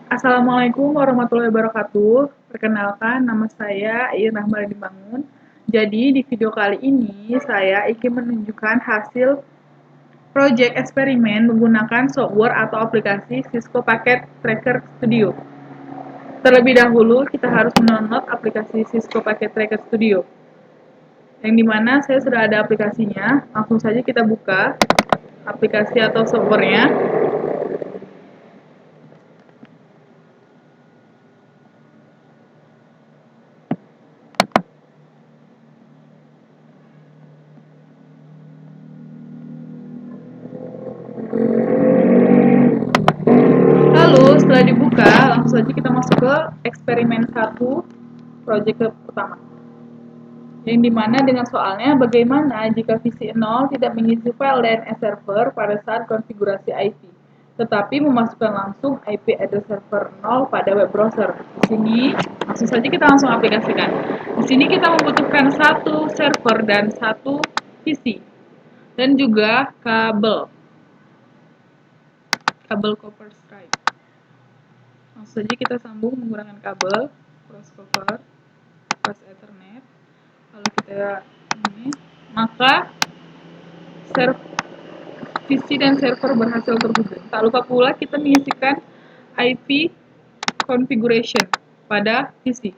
Assalamualaikum warahmatullahi wabarakatuh. Perkenalkan, nama saya Iin Rahmali Dibangun. Jadi, di video kali ini saya ingin menunjukkan hasil proyek eksperimen menggunakan software atau aplikasi Cisco Packet Tracker Studio. Terlebih dahulu, kita harus mendownload aplikasi Cisco Packet Tracker Studio. Yang dimana saya sudah ada aplikasinya, langsung saja kita buka aplikasi atau softwarenya. Lalu setelah dibuka, langsung saja kita masuk ke eksperimen 1 proyek pertama. Yang dimana dengan soalnya bagaimana jika visi 0 tidak mengisi file DNS server pada saat konfigurasi IP, tetapi memasukkan langsung IP address server 0 pada web browser. Di sini langsung saja kita langsung aplikasikan. Di sini kita membutuhkan satu server dan satu visi dan juga kabel copper stripe. Langsung saja kita sambung menggunakan kabel crossover pas Ethernet. Lalu kita ini, maka visi dan server berhasil terhubung. Tak lupa pula kita mengisikan IP configuration pada visi.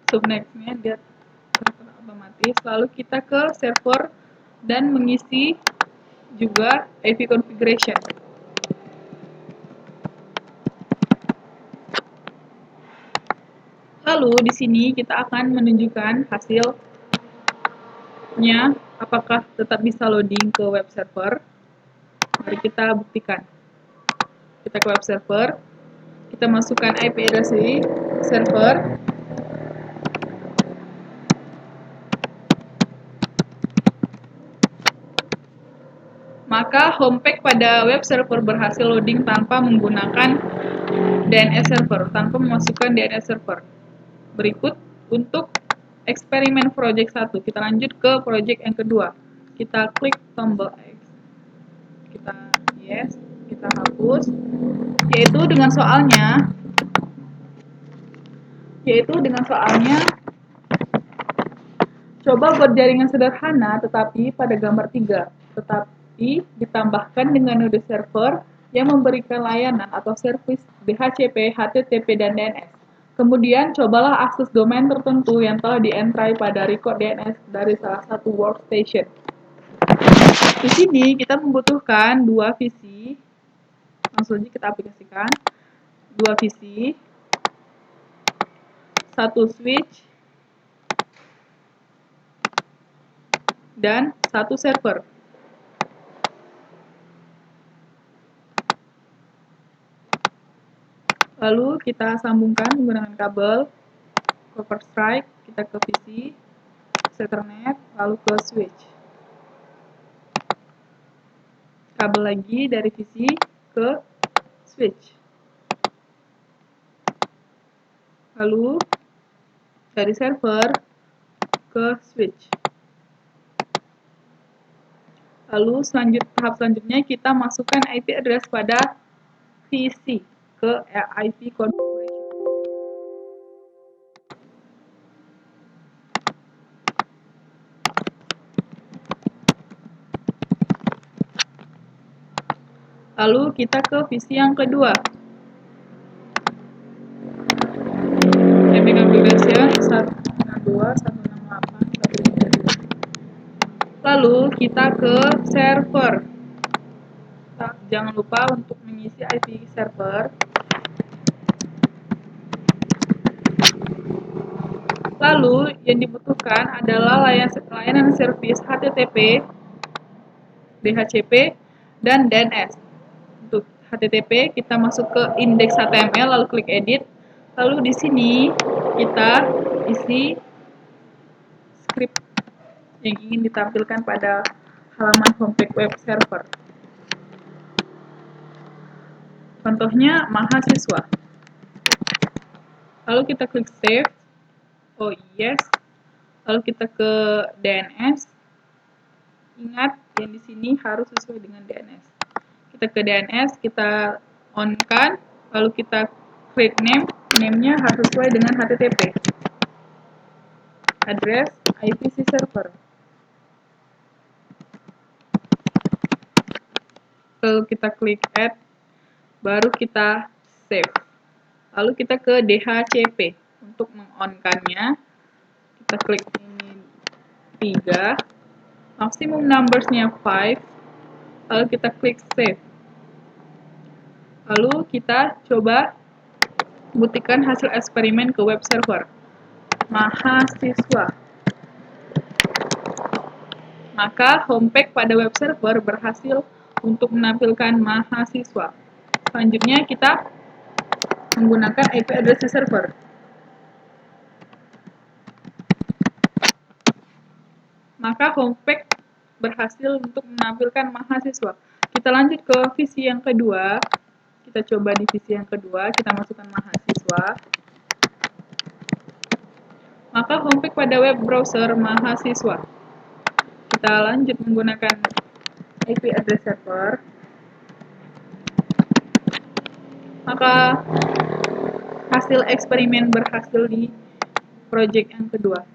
Subnextnya dia otomatis. Lalu kita ke server dan mengisi juga IP configuration. Lalu di sini kita akan menunjukkan hasilnya apakah tetap bisa loading ke web server. Mari kita buktikan. Kita ke web server, kita masukkan IP address di server. Maka homepage pada web server berhasil loading tanpa menggunakan DNS server, tanpa memasukkan DNS server. Berikut untuk eksperimen project 1. Kita lanjut ke project yang kedua. Kita klik tombol X. Kita yes, kita hapus. Yaitu dengan soalnya coba buat jaringan sederhana tetapi pada gambar 3, tetapi ditambahkan dengan node server yang memberikan layanan atau service DHCP, HTTP, dan DNS. Kemudian cobalah akses domain tertentu yang telah di-entry pada record DNS dari salah satu workstation. Di sini kita membutuhkan dua visi, langsung saja kita aplikasikan. Dua visi, satu switch, dan satu server. Lalu kita sambungkan menggunakan kabel copper stripe, kita ke visi, Ethernet, lalu ke switch. Kabel lagi dari visi ke switch. Lalu dari server ke switch. Lalu tahap selanjutnya kita masukkan IP address pada visi ke IP configuration. Lalu kita ke visi yang kedua. IP configuration 192.168.152. Lalu kita ke server. Jangan lupa untuk mengisi IP server. Lalu yang dibutuhkan adalah layanan service HTTP, DHCP, dan DNS. Untuk HTTP kita masuk ke index.html lalu klik edit. Lalu di sini kita isi script yang ingin ditampilkan pada halaman homepage web server. Contohnya mahasiswa. Lalu kita klik save. Oh yes. Lalu kita ke DNS. Ingat, yang di sini harus sesuai dengan DNS. Kita ke DNS, kita on-kan, lalu kita klik name, name-nya harus sesuai dengan HTTP. Address IPC server. Lalu kita klik add, baru kita save. Lalu kita ke DHCP. Untuk meng-on-kannya, kita klik ini 3, maximum numbers-nya 5, lalu kita klik save. Lalu kita coba buktikan hasil eksperimen ke web server mahasiswa. Maka homepage pada web server berhasil untuk menampilkan mahasiswa. Selanjutnya kita menggunakan IP address server. Maka homepage berhasil untuk menampilkan mahasiswa. Kita lanjut ke visi yang kedua. Kita coba di visi yang kedua, kita masukkan mahasiswa. Maka homepage pada web browser mahasiswa. Kita lanjut menggunakan IP address server. Maka hasil eksperimen berhasil di project yang kedua.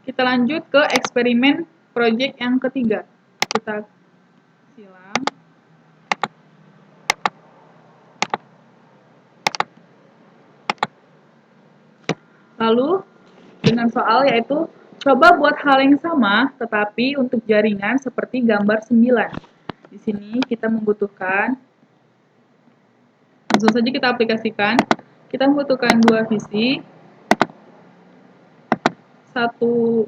Kita lanjut ke eksperimen project yang ketiga. Kita silang. Lalu dengan soal yaitu coba buat hal yang sama tetapi untuk jaringan seperti gambar 9. Di sini kita membutuhkan, langsung saja kita aplikasikan. Kita membutuhkan 2 visi, satu.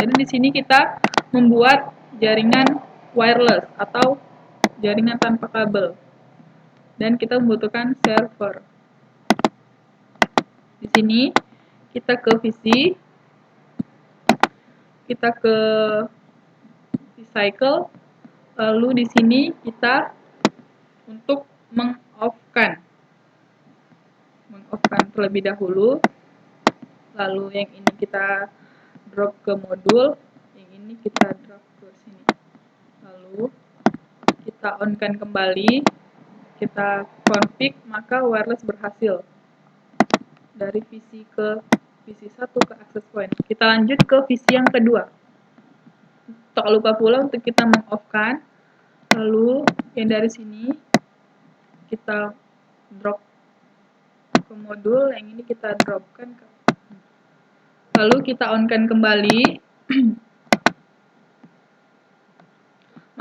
Jadi di sini kita membuat jaringan wireless atau jaringan tanpa kabel. Dan kita membutuhkan server. Di sini kita ke visi, kita ke cycle, lalu di sini kita untuk meng-off-kan terlebih dahulu. Lalu yang ini kita drop ke modul, yang ini kita drop ke sini. Lalu kita on-kan kembali, kita config, maka wireless berhasil. Dari visi ke visi 1 ke access point. Kita lanjut ke visi yang kedua. Tak lupa pula untuk kita meng-off-kan. Lalu yang dari sini kita drop ke modul, yang ini kita dropkan ke. Lalu kita on-kan kembali.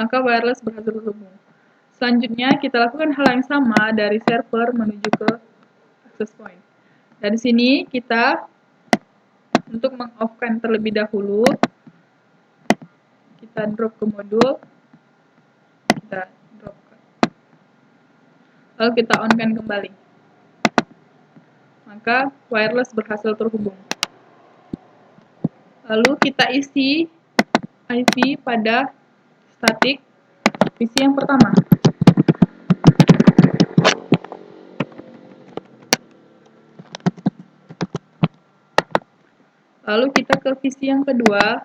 Maka wireless berhasil terhubung. Selanjutnya kita lakukan hal yang sama dari server menuju ke access point. Dari sini kita untuk meng-off-kan terlebih dahulu, kita drop ke modul, kita dropkan. Lalu kita on-kan kembali. Maka wireless berhasil terhubung. Lalu kita isi IP pada static visi yang pertama. Lalu kita ke visi yang kedua.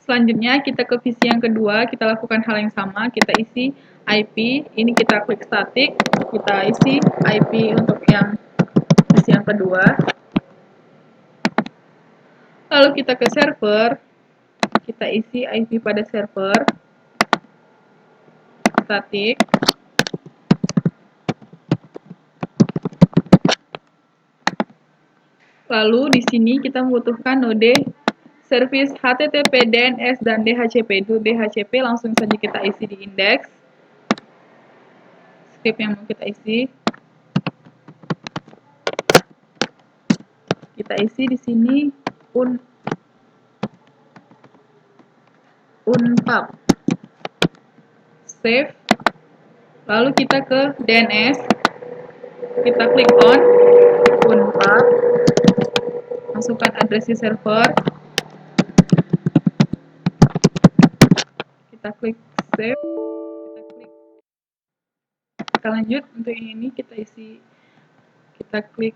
Selanjutnya kita ke visi yang kedua, kita lakukan hal yang sama, kita isi IP, ini kita klik static, kita isi IP untuk yang visi yang kedua. Lalu kita ke server, kita isi IP pada server, static. Lalu di sini kita membutuhkan node service HTTP, DNS, dan DHCP. Itu DHCP langsung saja kita isi di index. Script yang mau kita isi. Kita isi di sini unpub. Save. Lalu kita ke DNS. Kita klik on unpub. Masukkan address server. Kita klik save. Kita kita lanjut. Untuk ini kita isi, kita klik,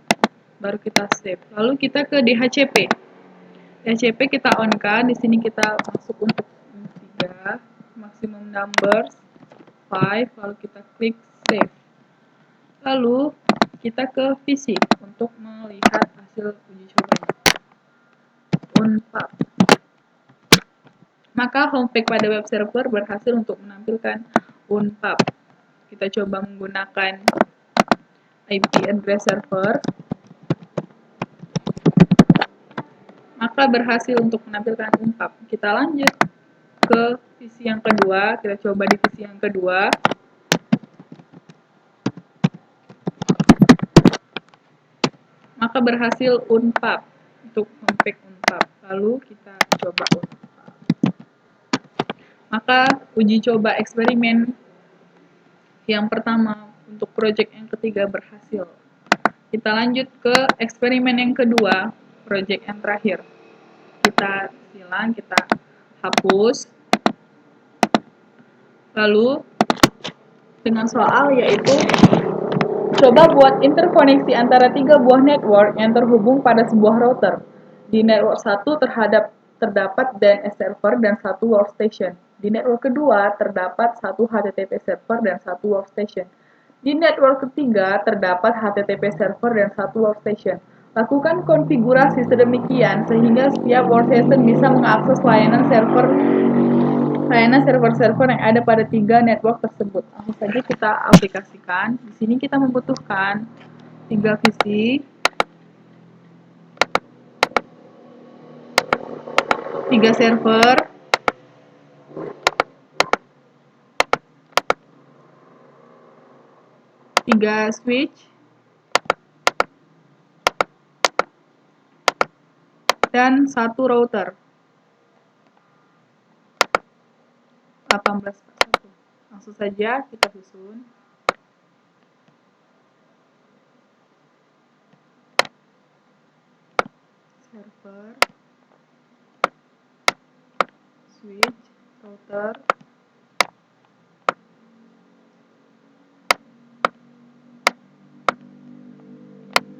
baru kita save. Lalu kita ke DHCP. DHCP kita on kan, di sini kita masuk untuk 3, maximum numbers 5, lalu kita klik save. Lalu kita ke visi untuk melihat hasil uji cobanya. Unpub. Maka homepage pada web server berhasil untuk menampilkan Unpub. Kita coba menggunakan IP address server. Maka berhasil untuk menampilkan Unpub. Kita lanjut ke visi yang kedua. Kita coba di visi yang kedua. Maka berhasil Unpub untuk homepage Unpub. Lalu kita coba Unpub. Maka uji coba eksperimen yang pertama untuk project yang ketiga berhasil. Kita lanjut ke eksperimen yang kedua, project yang terakhir. Kita silang, kita hapus. Lalu dengan soal yaitu coba buat interkoneksi antara 3 buah network yang terhubung pada sebuah router. Di network 1 terdapat DNS server dan 1 workstation. Di network kedua terdapat 1 HTTP server dan 1 workstation. Di network ketiga terdapat HTTP server dan 1 workstation. Lakukan konfigurasi sedemikian sehingga setiap workstation bisa mengakses layanan server-server yang ada pada 3 network tersebut. Langsung saja kita aplikasikan. Di sini kita membutuhkan 3 visi, 3 server, 3 switch, dan 1 router. 18/1. Langsung saja kita susun. Server, switch, router,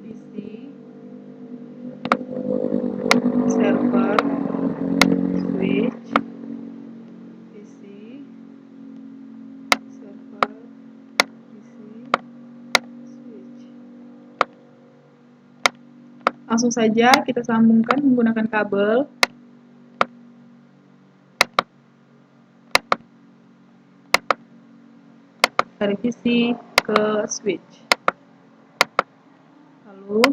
PC, server, switch, PC, server, PC, switch. Langsung saja kita sambungkan menggunakan kabel. Dari PC ke switch. Lalu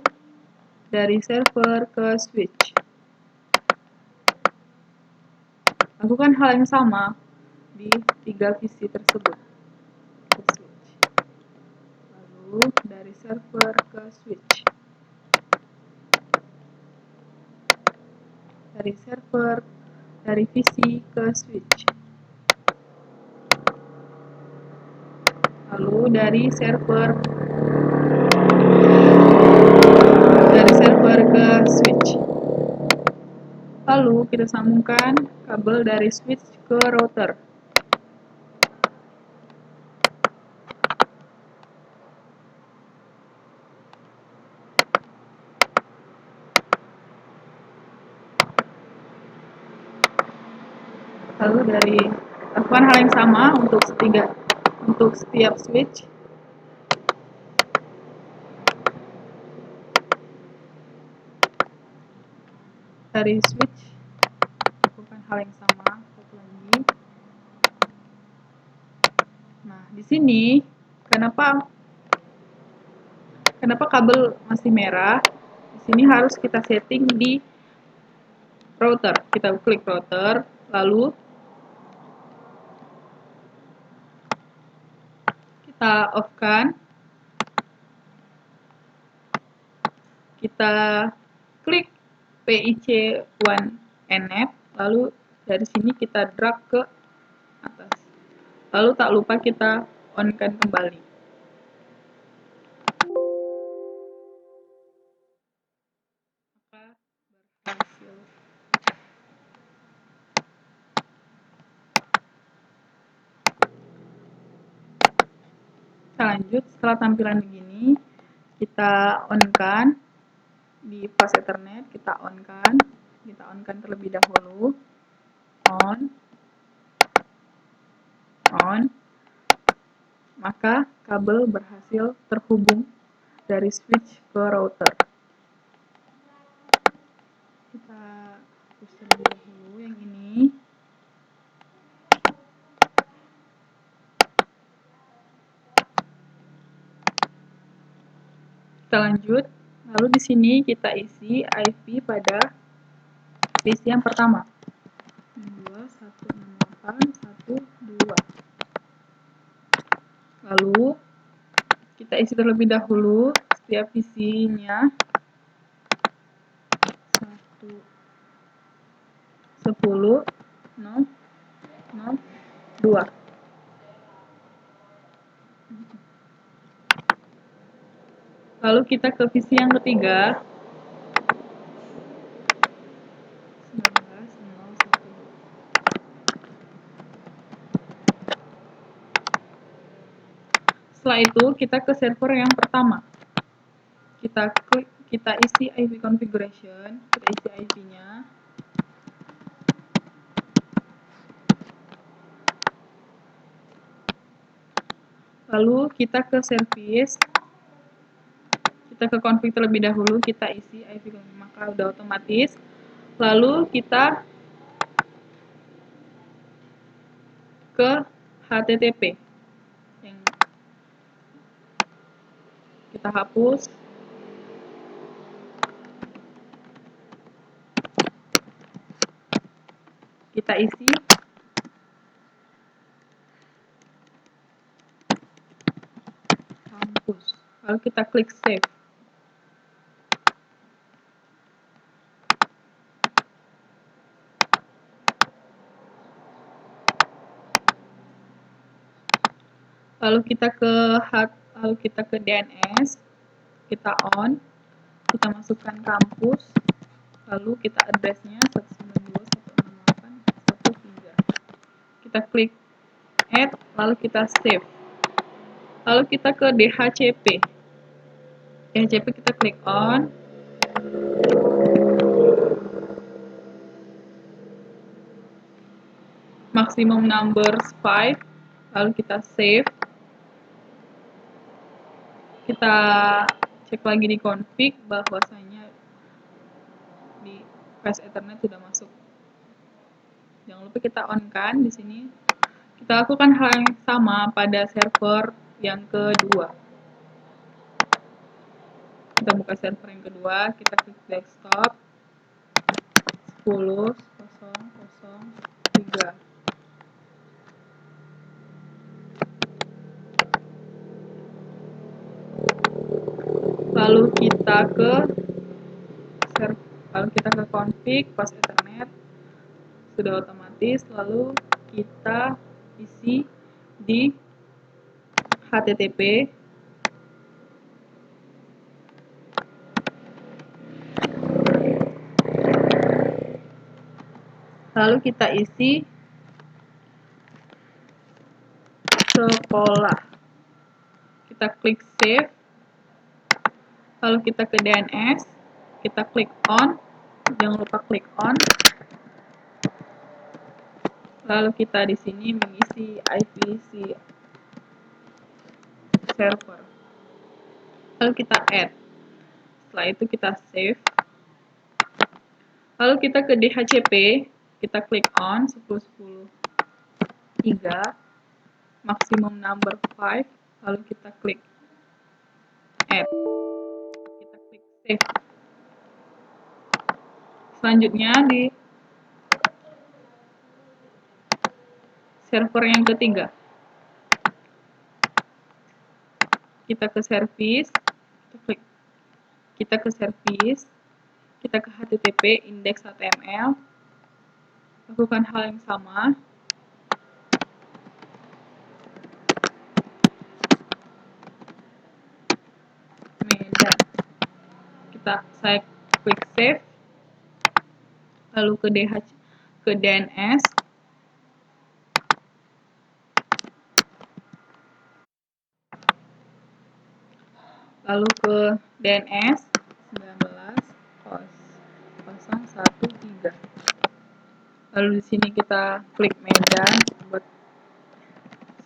dari server ke switch. Lakukan hal yang sama di 3 visi tersebut. Ke switch. Lalu dari server ke switch. Dari server, dari visi ke switch. Lalu dari server ke switch. Lalu kita sambungkan kabel dari switch ke router. Lalu lakukan hal yang sama untuk setiap switch. Dari switch lakukan hal yang sama satu lagi. Nah, di sini kenapa kabel masih merah? Di sini harus kita setting di router. Kita klik router, lalu kita off-kan. Kita klik PIC1NF, lalu dari sini kita drag ke atas. Lalu tak lupa kita on-kan kembali. Maka berhasil. lanjut. Setelah tampilan begini, kita on-kan di fast Ethernet, kita on-kan terlebih dahulu. On, maka kabel berhasil terhubung dari switch ke router. Kita hapus terlebih dahulu yang ini. Kita lanjut, lalu di sini kita isi IP pada sesi yang pertama. 2.168.1.2. Lalu kita isi terlebih dahulu setiap visinya 1.10.0.0.2. Lalu kita ke visi yang ketiga 19.0.1. Setelah itu kita ke server yang pertama. Kita isi IP configuration, kita isi IP-nya. Lalu kita ke service, kita ke config terlebih dahulu, kita isi IP, maka udah otomatis. Lalu kita ke HTTP, yang kita hapus. Kita isi. Lalu kita klik save. Lalu kita ke DNS, kita on, kita masukkan kampus, lalu kita address-nya 192.168.1.3. Kita klik add, lalu kita save. Lalu kita ke DHCP. DHCP kita klik on. Maximum numbers 5. Lalu kita save. Kita cek lagi di config bahwasanya di fast Ethernet sudah masuk. Jangan lupa kita on-kan di sini. Kita lakukan hal yang sama pada server yang kedua. Kita buka server yang kedua, kita klik desktop 10.0.0.3. Lalu kita ke config fast Ethernet, sudah otomatis. Lalu kita isi di HTTP. Lalu kita isi sekolah. Kita klik save. Lalu kita ke DNS, kita klik on. Jangan lupa klik on. Lalu kita di sini mengisi IP server. Lalu kita add. Setelah itu kita save. Lalu kita ke DHCP, kita klik on 10.10.3, maximum number 5, lalu kita klik add. Kita klik save. Selanjutnya di server yang ketiga. Kita ke service, kita ke HTTP index.html, lakukan hal yang sama. Medan. Saya klik save, lalu ke DNS, lalu ke DNS 19.013. Lalu di sini kita klik Medan buat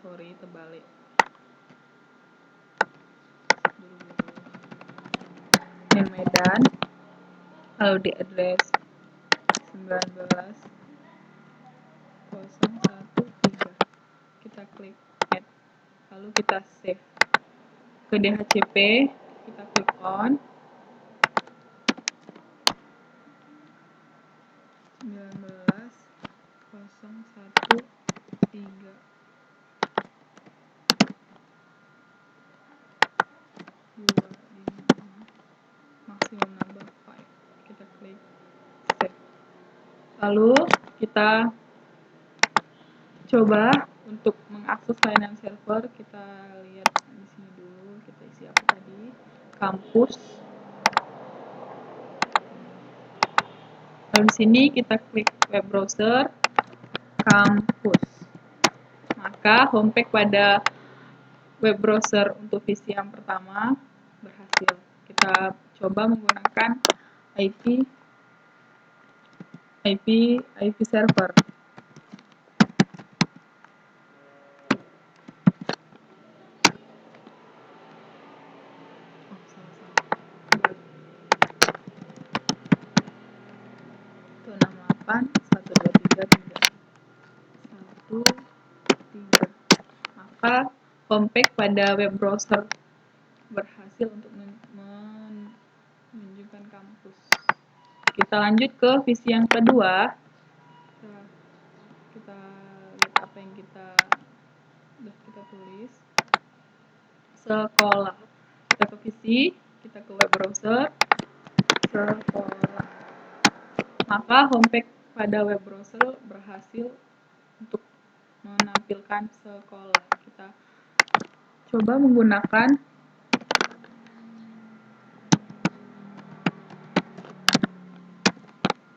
terbalik. Ini Medan. Lalu di address 19.013 kita klik add, lalu kita save. Ke DHCP kita klik on 19.013 maksimum number file, kita klik save. Lalu kita coba untuk mengakses layanan server. Kita lihat di sini dulu, kita isi apa tadi, kampus. Lalu di sini kita klik web browser kampus. Maka homepage pada web browser untuk visi yang pertama berhasil. Kita coba menggunakan IP server. Itu 68.123.1.3. Maka homepage pada web browser berhasil untuk menunjukkan kampus. Kita lanjut ke visi yang kedua. Kita lihat apa yang kita tulis. Sekolah. Kita ke visi, kita ke web browser, sekolah. Maka homepage pada web browser berhasil untuk menampilkan sekolah. Kita coba menggunakan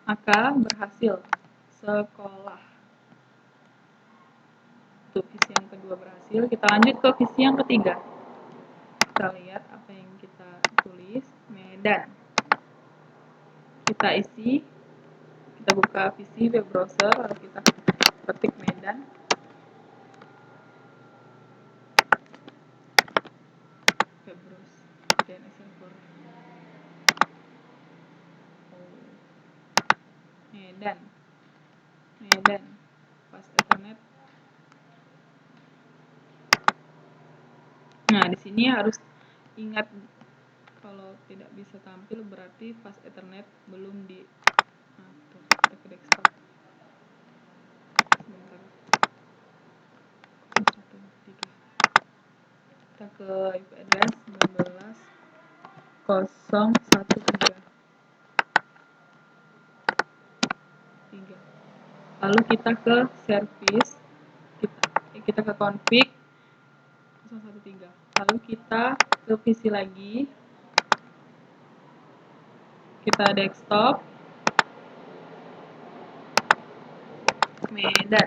maka berhasil sekolah. Untuk visi yang kedua berhasil. Kita lanjut ke visi yang ketiga. Kita lihat apa yang kita tulis. Medan. Kita isi, kita buka visi web browser, lalu kita ketik Medan. Web browser DNS server. Medan. Pas Ethernet. Nah, di sini harus ingat, kalau tidak bisa tampil berarti fast Ethernet belum diatur. Kita ke desktop. Sebentar. Kita ke IP address 19.013. Lalu kita ke service, kita ke config 013. Lalu kita ke visi lagi, kita desktop, Medan.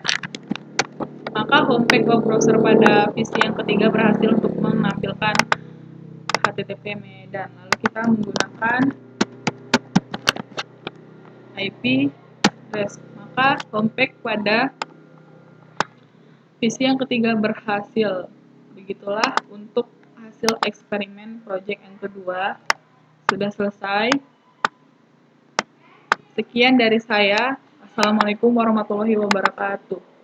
Maka homepage web browser pada visi yang ketiga berhasil untuk menampilkan HTTP Medan. Lalu kita menggunakan IP address. Maka homepage pada visi yang ketiga berhasil. Begitulah untuk hasil eksperimen project yang kedua. Sudah selesai. Sekian dari saya. Assalamualaikum warahmatullahi wabarakatuh.